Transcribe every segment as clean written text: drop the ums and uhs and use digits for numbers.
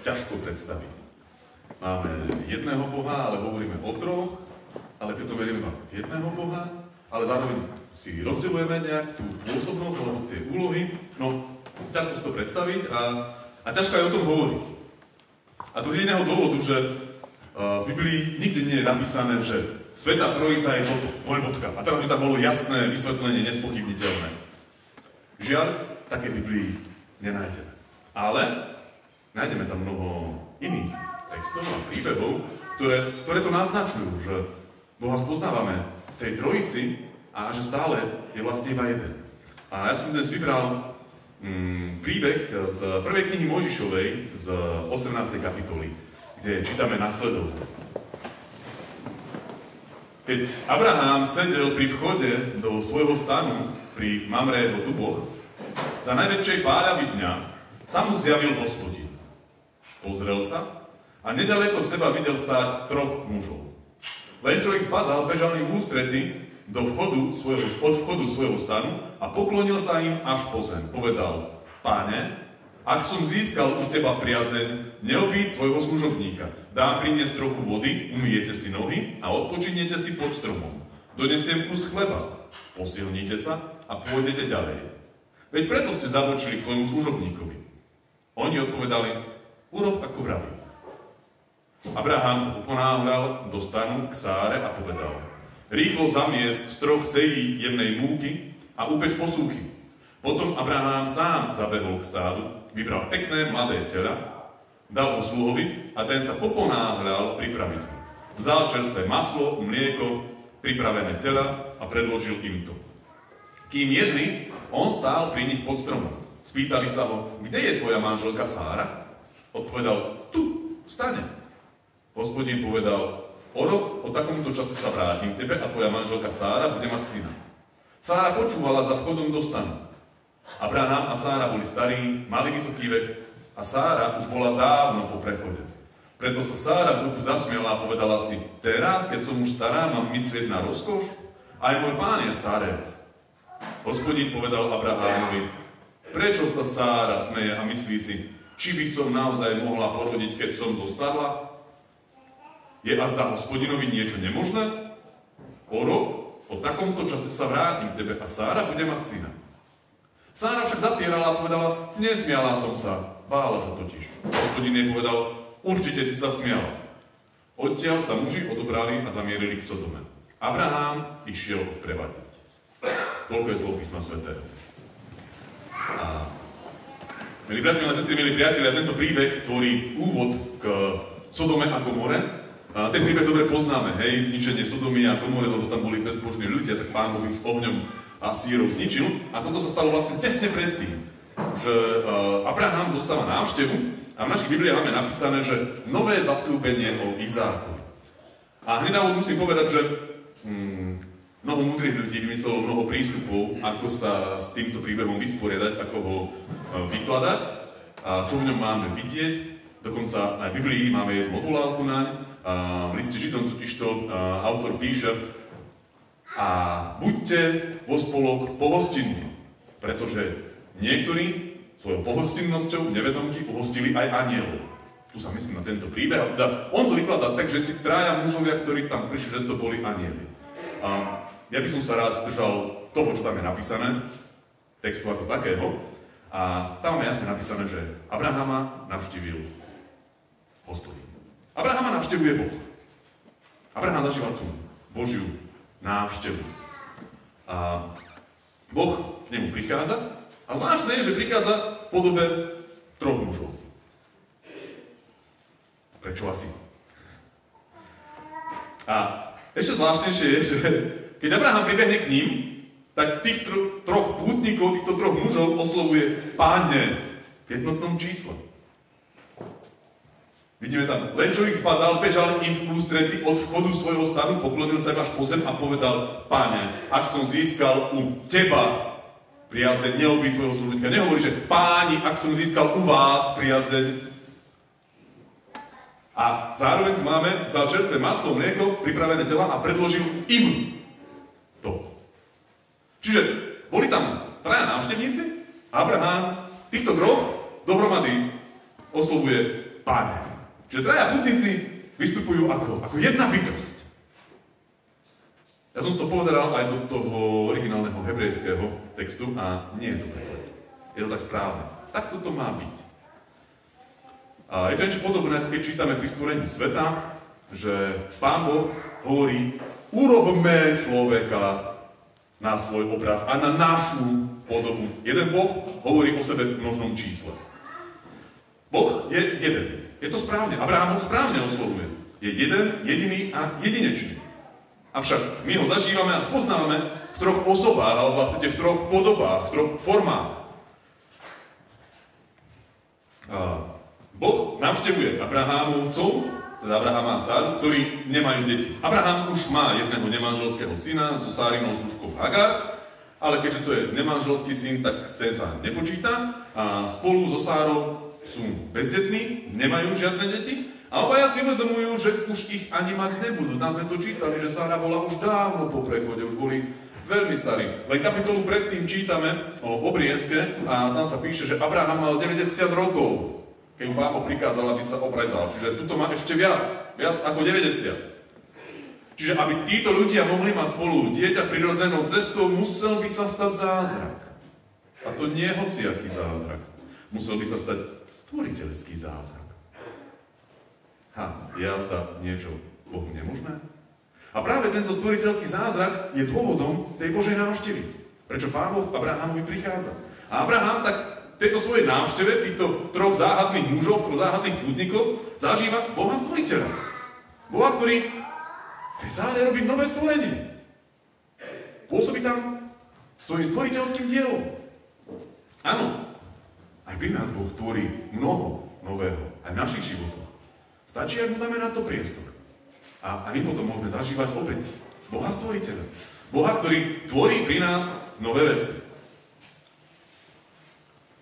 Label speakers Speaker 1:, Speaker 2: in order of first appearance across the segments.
Speaker 1: ťažko predstaviť. Máme jedného Boha, ale hovoríme o troch, ale pritom veríme v jedného Boha, ale zároveň si rozdeľujeme nejak tú pôsobnosť alebo tie úlohy. No, ťažko si to predstaviť a ťažko aj o tom hovoriť. A to z jedného dôvodu, že v Biblii nikde nie je napísané, že Svätá Trojica je toto, dvojbodka. A teraz by tam bolo jasné vysvetlenie, nespochybniteľné. Žiaľ, také v Biblii nenájdeme. Ale nájdeme tam mnoho iných textov a príbehov, ktoré to naznačujú, že Boha spoznávame v tej Trojici a že stále je vlastne iba jeden. A ja som dnes vybral príbeh z prvej knihy Mojžišovej z 18. kapitoly, kde čítame nasledovne. Keď Abraham sedel pri vchode do svojho stanu pri Mamre vo duboch, za najväčšej páľavy dňa sa mu zjavil Hospodin. Pozrel sa a nedaleko seba videl stáť troch mužov. Len čo ich zbadal, bežal im v ústrety od vchodu svojho stanu a poklonil sa im až po zem. Povedal: Páne, ak som získal u teba priazeň, neobíď svojho služobníka. Dám priniesť trochu vody, umyjete si nohy a odpočiniete si pod stromom. Donesiem kus chleba, posilnite sa a pôjdete ďalej. Veď preto ste zabočili k svojmu služobníkovi. Oni odpovedali: Urob ako vraví. Abraham sa ponáhľal do stanu k Sáre a povedal: Rýchlo zamiesť z troch sejí jemnej múky a upeč posúchy. Potom Abraham sám zabehol k stádu, vybral pekné mladé tela, dal ho sluhovi a ten sa poponáhľal pripraviť ho. Vzal čerstvé maslo, mlieko, pripravené tela a predložil im to. Kým jedli, on stál pri nich pod stromom. Spýtali sa ho: Kde je tvoja manželka Sára? Odpovedal: Tu, v stane. Hospodin povedal: O rok, o takomto čase sa vrátim tebe a tvoja manželka Sára bude mať syna. Sára počúvala za vchodom do stanu. Abraham a Sára boli starí, mali vysoký vek a Sára už bola dávno po prechode. Preto sa Sára v duchu zasmiala a povedala si: Teraz, keď som už stará, mám myslieť na rozkoš? Aj môj pán je starec. Hospodin povedal Abrahamovi: Prečo sa Sára smeje a myslí si, či by som naozaj mohla porodiť, keď som zostarla? Je azda Hospodinovi niečo nemožné? O rok, o takomto čase sa vrátim tebe a Sára bude mať syna. Sára však zapierala a povedala: Nesmiala som sa, bála sa totiž. Hospodin jej povedal: Určite si sa smiala. Odtiaľ sa muži odobrali a zamierili k Sodome. Abraham ich šiel odprevadiť. Toľko je slov písma svätého. Milí priatelia, sestry, milí priatelia, tento príbeh tvorí úvod k Sodome a Gomore. Ten príbeh dobre poznáme, hej, zničenie Sodomy a Gomory, lebo tam boli bezbožní ľudia, tak Pán Boh ich ohňom a sírov zničil. A toto sa stalo vlastne tesne predtým, že Abraham dostáva návštevu a v našich Bibliách máme napísané, že nové zasľúbenie o Izákovi. A hneď na úvod musím povedať, že mnoho múdrych ľudí vymyslelo mnoho prístupov, ako sa s týmto príbehom vysporiadať, ako ho vykladať a čo v ňom máme vidieť. Dokonca aj v Biblii máme jednu odvolávku naň. V liste Židom totižto autor píše: A buďte vo spolok pohostinní, pretože niektorí svojou pohostinnosťou nevedomky uhostili aj anielov. Tu sa myslím na tento príbeh, a teda on to vykladá tak, že tí traja mužovia, ktorí tam prišli, že to boli anieli. Ja by som sa rád držal toho, čo tam je napísané, textu ako takého, a tam máme jasne napísané, že Abrahama navštívil Hospodin. Abrahama navštevuje Boh. Abraham zažíva tú Božiu návštevu. A Boh k nemu prichádza a zvláštne je, že prichádza v podobe troch mužov. Prečo asi? A ešte zvláštnejšie je, že keď Abraham pribehne k ním, tak tých troch pútnikov, týchto troch mužov oslovuje Páne v jednotnom čísle. Vidíme tam: Len čo ich zbadal, bežal im v ústrety od vchodu svojho stanu, poklonil sa im až po zem a povedal: Páne, ak som získal u teba priazeň, neobíď svojho služobníka. Nehovorí, že Páni, ak som získal u vás priazeň. A zároveň tu máme: vzal čerstvé maslo, mlieko, pripravené tela a predložil im to. Čiže boli tam traja návštevníci a Abraham týchto troch dohromady oslovuje Pane. Čiže traja putníci vystupujú ako jedna bytosť. Ja som si to pozeral aj do toho originálneho hebrejského textu a nie je to preklad. Je to tak správne. Tak to má byť. A je to niečo podobné, keď čítame pri stvorení sveta, že Pán Boh hovorí, urobme človeka na svoj obraz a na našu podobu. Jeden Boh hovorí o sebe v množnom čísle. Boh je jeden. Je to správne. Abraham ho správne oslovuje. Je jeden, jediný a jedinečný. Avšak my ho zažívame a spoznávame v troch osobách, alebo ak chcete v troch podobách, v troch formách. Boh navštevuje Abrahámovcov, teda Abrahama a Sáru, ktorí nemajú deti. Abraham už má jedného nemanželského syna so Sárinou služkou Hagar, ale keďže to je nemanželský syn, tak ten sa nepočíta a spolu so Sárou sú bezdetní, nemajú žiadne deti. A obaja si uvedomujú, že už ich ani mať nebudú. Tam sme to čítali, že Sára bola už dávno po prechode, už boli veľmi starí. Len kapitolu predtým čítame o obriezke a tam sa píše, že Abraham mal 90 rokov, keď mu Pán Boh prikázal, aby sa obrezal. Čiže tuto má ešte viac ako 90. Čiže aby títo ľudia mohli mať spolu dieťa prirodzenou cestou, musel by sa stať zázrak. A to nie hociaký zázrak. Musel by sa stať stvoriteľský zázrak. Je jazda niečo Bohu nemožné? A práve tento stvoriteľský zázrak je dôvodom tej Božej návštevy. Prečo Pán Boh Abrahamovi prichádza. A Abraham tak tejto svojej návšteve, týchto troch záhadných mužov, troch záhadných pútnikov, zažíva Boha stvoriteľa. Boha, ktorý v tej záde robí nové stvorenie. Pôsobí tam svojím stvoriteľským dielom. Áno, aj pri nás Boh tvorí mnoho nového, aj v našich životoch. Stačí, ak mu dáme na to priestor. A my potom môžeme zažívať opäť Boha stvoriteľa. Boha, ktorý tvorí pri nás nové veci.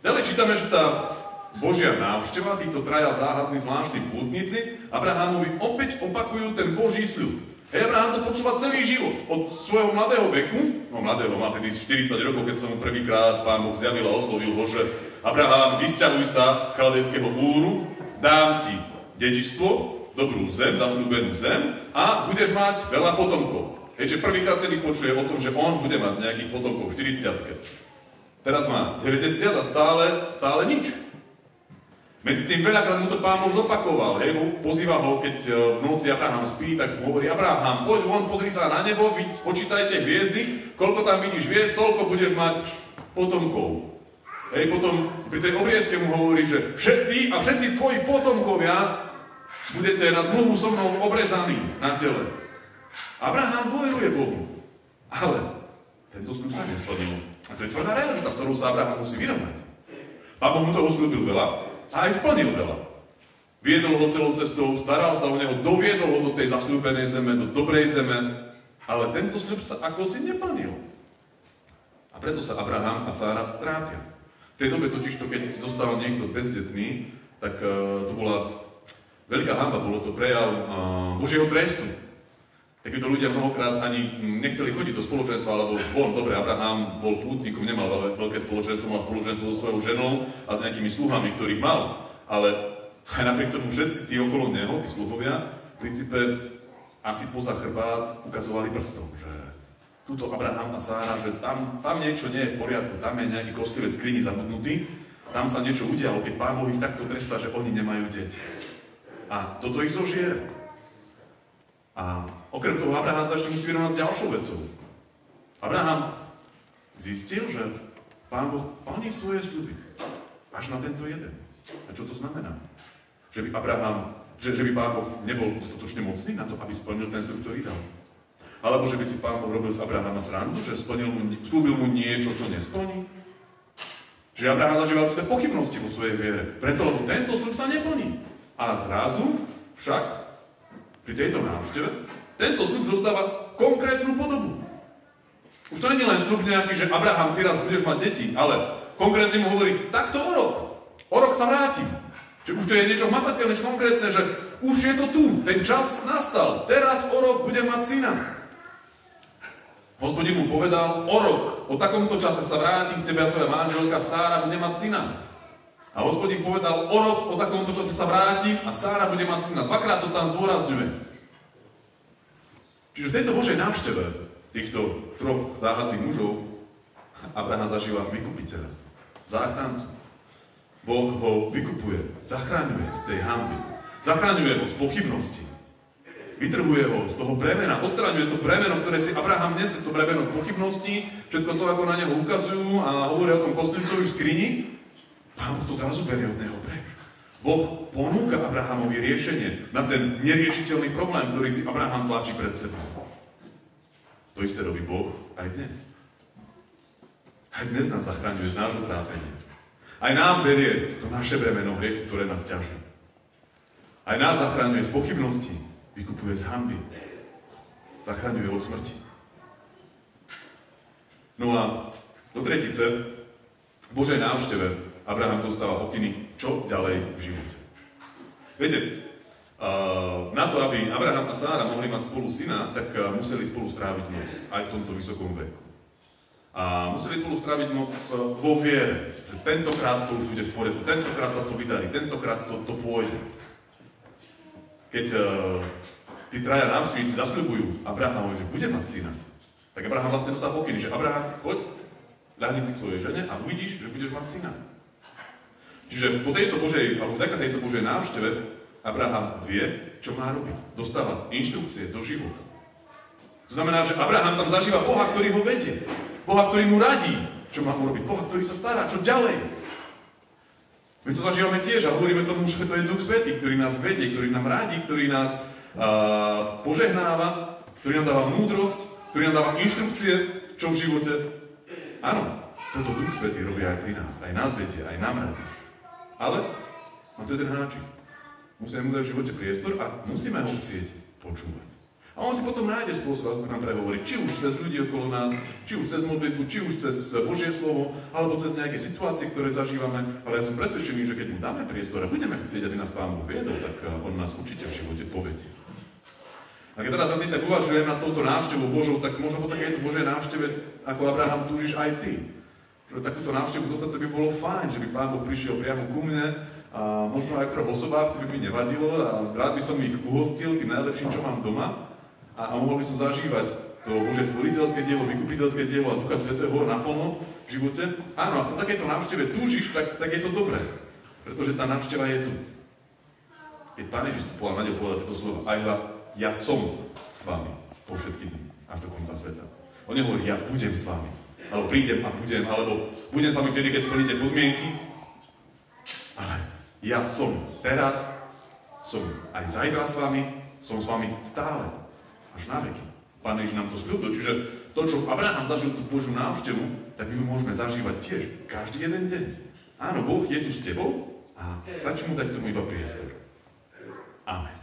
Speaker 1: Ďalej čítame, že tá Božia návšteva, títo traja záhadní zvláštni pútnici, Abrahamovi opäť opakujú ten Boží sľub. Abraham to počúva celý život. Od svojho mladého veku, mladého, má tedy 40 rokov, keď sa mu prvýkrát Pán Boh zjavil a oslovil ho, že Abraham, vysťahuj sa z chaldejského Úru, dám ti dedičstvo, dobrú zem, zasľúbenú zem a budeš mať veľa potomkov. Keďže prvýkrát tedy počuje o tom, že on bude mať nejakých potomkov v 40-ke. Teraz má 90 a stále nič. Medzi tým veľakrát mu to Pán Boh zopakoval. Pozýva ho, keď v noci Abraham spí, tak mu hovorí, Abraham, poď von, pozri sa na nebo, spočítaj tie hviezdy, koľko tam vidíš hviezd, toľko budeš mať potomkov. Potom pri tej obriezke mu hovorí, že ty a všetci tvoji potomkovia budete na zmluvu so mnou obrezaní na tele. Abraham dôveruje Bohu. Ale tento sľub sa nesplnil. A to je tvrdá realita, s ktorou sa Abraham musí vyrovnať. Pán Boh mu toho sľúbil veľa a aj splnil veľa. Viedol ho celou cestou, staral sa o neho, doviedol ho do tej zasľúbenej zeme, do dobrej zeme, ale tento sľub sa akosi neplnil. A preto sa Abraham a Sára trápia. V tej dobe totižto, keď zostal niekto bezdetný, tak to bola veľká hanba, bolo to prejav Božieho trestu. Takíto ľudia mnohokrát ani nechceli chodiť do spoločenstva, alebo dobre, Abraham bol pútnikom, nemal veľké spoločenstvo, mal spoločenstvo so svojou ženou a s nejakými sluhami, ktorých mal. Ale aj napriek tomu všetci tí okolo neho, tí sluhovia, v princípe asi poza chrbát ukazovali prstom, že tuto Abraham a Sára, že tam niečo nie je v poriadku, tam je nejaký kostlivec skrini zabudnutý, tam sa niečo udialo, keď Pán Boh ich takto trestá, že oni nemajú deti. A toto ich zožiere. A okrem toho Abraham sa ešte musí vyrovnať s ďalšou vecou. Abraham zistil, že Pán Boh plní svoje sľuby. Až na tento jeden. A čo to znamená? Že by Pán Boh nebol dostatočne mocný na to, aby splnil ten sľub, ktorý dal. Alebo že by si Pán Boh robil z Abrahama srandu, že slúbil mu niečo, čo nesplní. Že Abraham zažíval určité pochybnosti vo svojej viere. Preto, lebo tento sľub sa neplní. A zrazu však pri tejto návšteve tento sľub dostáva konkrétnu podobu. Už to nie je len sľub nejaký, že Abraham, ty raz budeš mať deti, ale konkrétne mu hovorí, takto o rok sa vrátim. Čiže už to je niečo hmatateľné, konkrétne, že už je to tu, ten čas nastal, teraz o rok budem mať syna. Hospodin mu povedal, o rok, o takomto čase sa vrátim k tebe a tvoja manželka Sára bude mať syna. A Hospodin povedal, o rok o takomto čase sa vrátim a Sára bude mať syna. Dvakrát to tam zdôrazňuje. Čiže v tejto Božej návšteve týchto troch záhadných mužov Abraham zažíva vykupiteľa, záchrancu. Boh ho vykupuje, zachraňuje z tej hanby, zachraňuje ho z pochybnosti, vytrhuje ho z toho bremena, odstraňuje to bremeno, ktoré si Abraham nese, to bremeno pochybností, všetko to, ako na neho ukazujú a hovoria o tom kostlivcovi v skrini. Pán Boh to zrazu berie od neho preč. Boh ponúka Abrahamovi riešenie na ten neriešiteľný problém, ktorý si Abraham tlačí pred sebou. To isté robí Boh aj dnes. Aj dnes nás zachraňuje z nášho trápenia. Aj nám berie to naše bremeno hriechu, ktoré nás ťaží. Aj nás zachraňuje z pochybností, vykupuje z hanby, zachraňuje od smrti. No a do tretice, v Božej návšteve Abraham dostáva pokyny, čo ďalej v živote. Viete, na to, aby Abraham a Sára mohli mať spolu syna, tak museli spolu stráviť noc, aj v tomto vysokom veku. A museli spolu stráviť noc vo viere, že tentokrát to už bude v poriadku, tentokrát sa to vydarí, tentokrát to pôjde. Keď tí traja návštevníci zasľubujú Abrahamovi, že bude mať syna, tak Abraham vlastne dostal pokyny, že Abraham, choď, ľahni si k svojej žene a uvidíš, že budeš mať syna. Čiže po tejto Božej, alebo vďaka tejto Božej návšteve Abraham vie, čo má robiť. Dostáva inštrukcie do života. To znamená, že Abraham tam zažíva Boha, ktorý ho vedie. Boha, ktorý mu radí, čo má urobiť. Boha, ktorý sa stará, čo ďalej. My to zažívame tiež a hovoríme tomu, že to je Duch Svätý, ktorý nás vedie, ktorý nám radí, ktorý nás požehnáva, ktorý nám dáva múdrosť, ktorý nám dáva inštrukcie, čo v živote. Áno, toto Duch Svätý robí aj pri nás. Aj nás vedie, aj nám radí. Ale mám tu jeden háčik. Musíme mu dať v živote priestor a musíme ho chcieť počúvať. A on si potom nájde spôsob, ako nám prehovoriť, či už cez ľudí okolo nás, či už cez modlitbu, či už cez Božie slovo, alebo cez nejaké situácie, ktoré zažívame. Ale ja som presvedčený, že keď mu dáme priestor a budeme chcieť, aby nás Pán Boh viedol, tak on nás určite v živote povedie. A keď teraz na tým tak uvažujem nad touto návštevou Božou, tak možno po takéto Božej návšteve, ako Abraham, túžiš aj ty. Že takúto návštevu dostať, to by bolo fajn, že by Pán Boh prišiel priamo ku mne a možno aj v troch osobách, to by mi nevadilo a rád by som ich uhostil tým najlepším, čo mám doma a mohol by som zažívať to Božie stvoriteľské dielo, vykupiteľské dielo a Ducha Svätého naplno v živote. Áno, a po takejto návšteve túžiš, tak je to dobré, pretože tá návšteva je tu. Keď Pán Ježiš povedal na ňu povedal tieto slova, aj hľa, ja som s vami po všetky dny až do konca sveta. On nehovorí, ja budem s vami. Alebo prídem a budem, alebo budem s vami vtedy, keď splníte podmienky. Ale ja som teraz, som aj zajtra s vami, som s vami stále, až na veky. Pán Ježiš nám to sľúbil. Čiže to, čo Abraham zažil tú Božiu návštevu, tak my ju môžeme zažívať tiež každý jeden deň. Áno, Boh je tu s tebou a stačí mu dať tomu iba priestor. Amen.